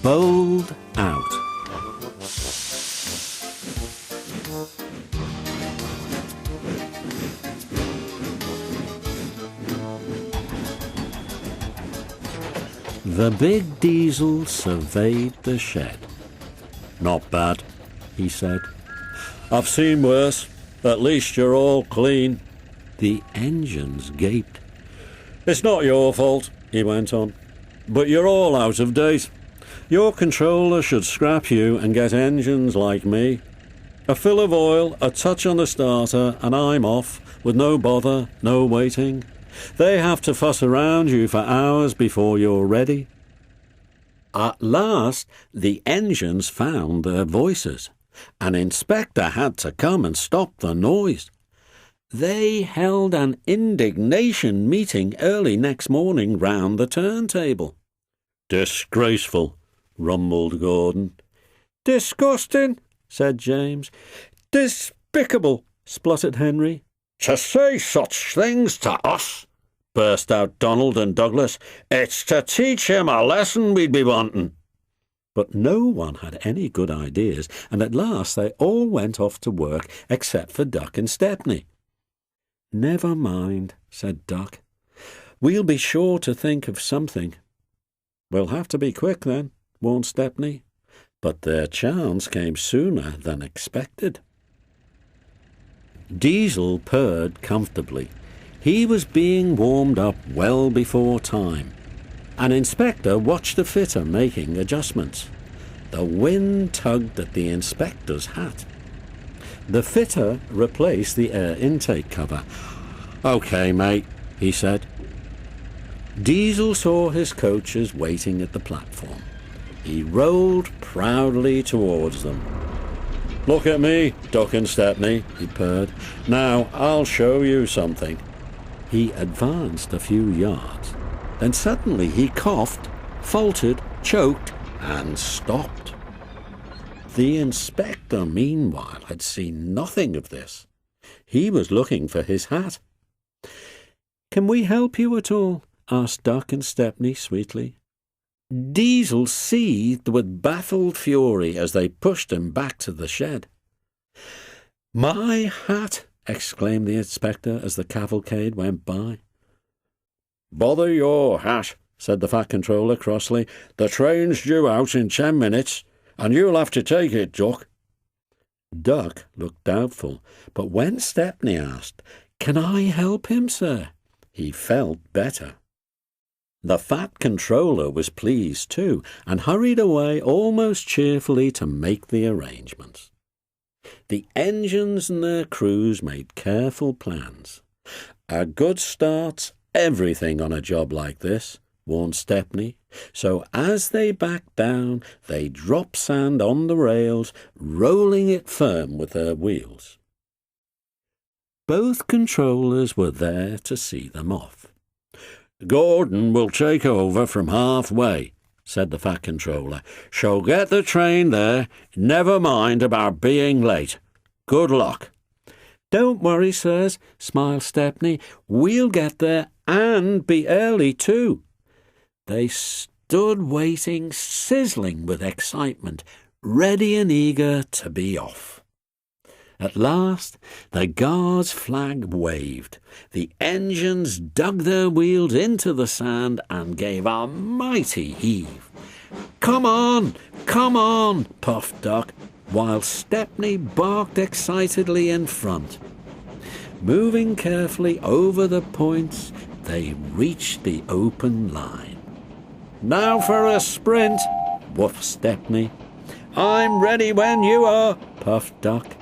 bowled out. The big diesel surveyed the shed. "Not bad," he said. "I've seen worse. At least you're all clean." The engines gaped. "It's not your fault," he went on, "but you're all out of date. Your controller should scrap you and get engines like me. A fill of oil, a touch on the starter, and I'm off, with no bother, no waiting. They have to fuss around you for hours before you're ready." At last, the engines found their voices. An inspector had to come and stop the noise. They held an indignation meeting early next morning round the turntable. "Disgraceful," rumbled Gordon. "Disgusting," said James. "Despicable," spluttered Henry. "To say such things to us," burst out Donald and Douglas. "It's to teach him a lesson we'd be wanting." But no one had any good ideas, and at last they all went off to work except for Duck and Stepney. "Never mind," said Duck. "We'll be sure to think of something." "We'll have to be quick then," warned Stepney. But their chance came sooner than expected. Diesel purred comfortably. He was being warmed up well before time. An inspector watched the fitter making adjustments. The wind tugged at the inspector's hat. The fitter replaced the air intake cover. "OK, mate," he said. Diesel saw his coaches waiting at the platform. He rolled proudly towards them. "Look at me, Duck and Stepney," he purred. "Now I'll show you something." He advanced a few yards. Then suddenly he coughed, faltered, choked, and stopped. The inspector, meanwhile, had seen nothing of this. He was looking for his hat. "Can we help you at all?" asked Duck and Stepney sweetly. Diesel seethed with baffled fury as they pushed him back to the shed. "My hat!" exclaimed the inspector as the cavalcade went by. "Bother your hat," said the Fat Controller crossly. "The train's due out in 10 minutes, and you'll have to take it, Duck." Duck looked doubtful, but when Stepney asked, "Can I help him, sir?" he felt better. The Fat Controller was pleased too, and hurried away almost cheerfully to make the arrangements. The engines and their crews made careful plans. "A good start's everything on a job like this," warned Stepney. So as they backed down, they dropped sand on the rails, rolling it firm with their wheels. Both controllers were there to see them off. "Gordon will take over from halfway," said the Fat Controller. "She'll get the train there. Never mind about being late. Good luck." "Don't worry, sirs," smiled Stepney. "We'll get there and be early too." They stood waiting, sizzling with excitement, ready and eager to be off. At last, the guard's flag waved. The engines dug their wheels into the sand and gave a mighty heave. "Come on, come on," puffed Duck, while Stepney barked excitedly in front. Moving carefully over the points, they reached the open line. "Now for a sprint," whooped Stepney. "I'm ready when you are," puffed Duck.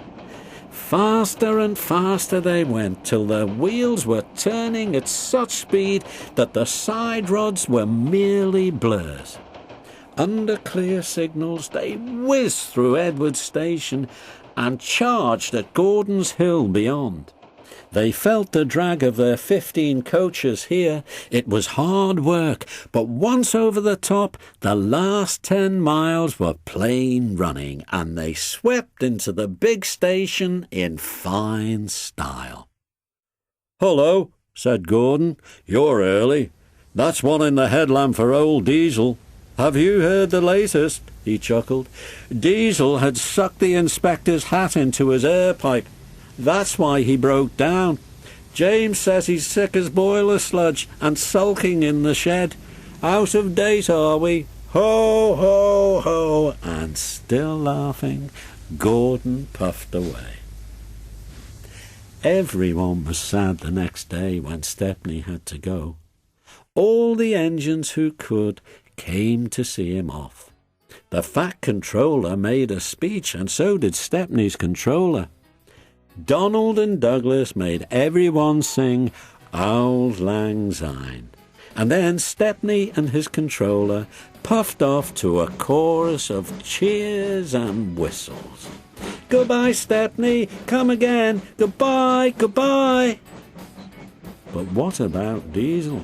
Faster and faster they went, till their wheels were turning at such speed that the side rods were merely blurs. Under clear signals, they whizzed through Edward Station and charged at Gordon's Hill beyond. They felt the drag of their 15 coaches here. It was hard work, but once over the top, the last 10 miles were plain running, and they swept into the big station in fine style. "Hullo," said Gordon. "You're early. That's one in the headlamp for old Diesel." "Have you heard the latest?" he chuckled. "Diesel had sucked the inspector's hat into his air pipe. That's why he broke down. James says he's sick as boiler sludge and sulking in the shed. Out of date, are we? Ho, ho, ho!" And still laughing, Gordon puffed away. Everyone was sad the next day when Stepney had to go. All the engines who could came to see him off. The fat controller made a speech, and so did Stepney's controller. Donald and Douglas made everyone sing Auld Lang Syne, and then Stepney and his controller puffed off to a chorus of cheers and whistles. "Goodbye, Stepney, come again, goodbye, goodbye." But what about Diesel?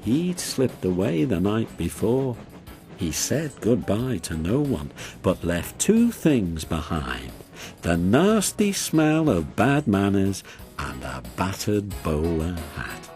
He'd slipped away the night before. He said goodbye to no one, but left two things behind: the nasty smell of bad manners and a battered bowler hat.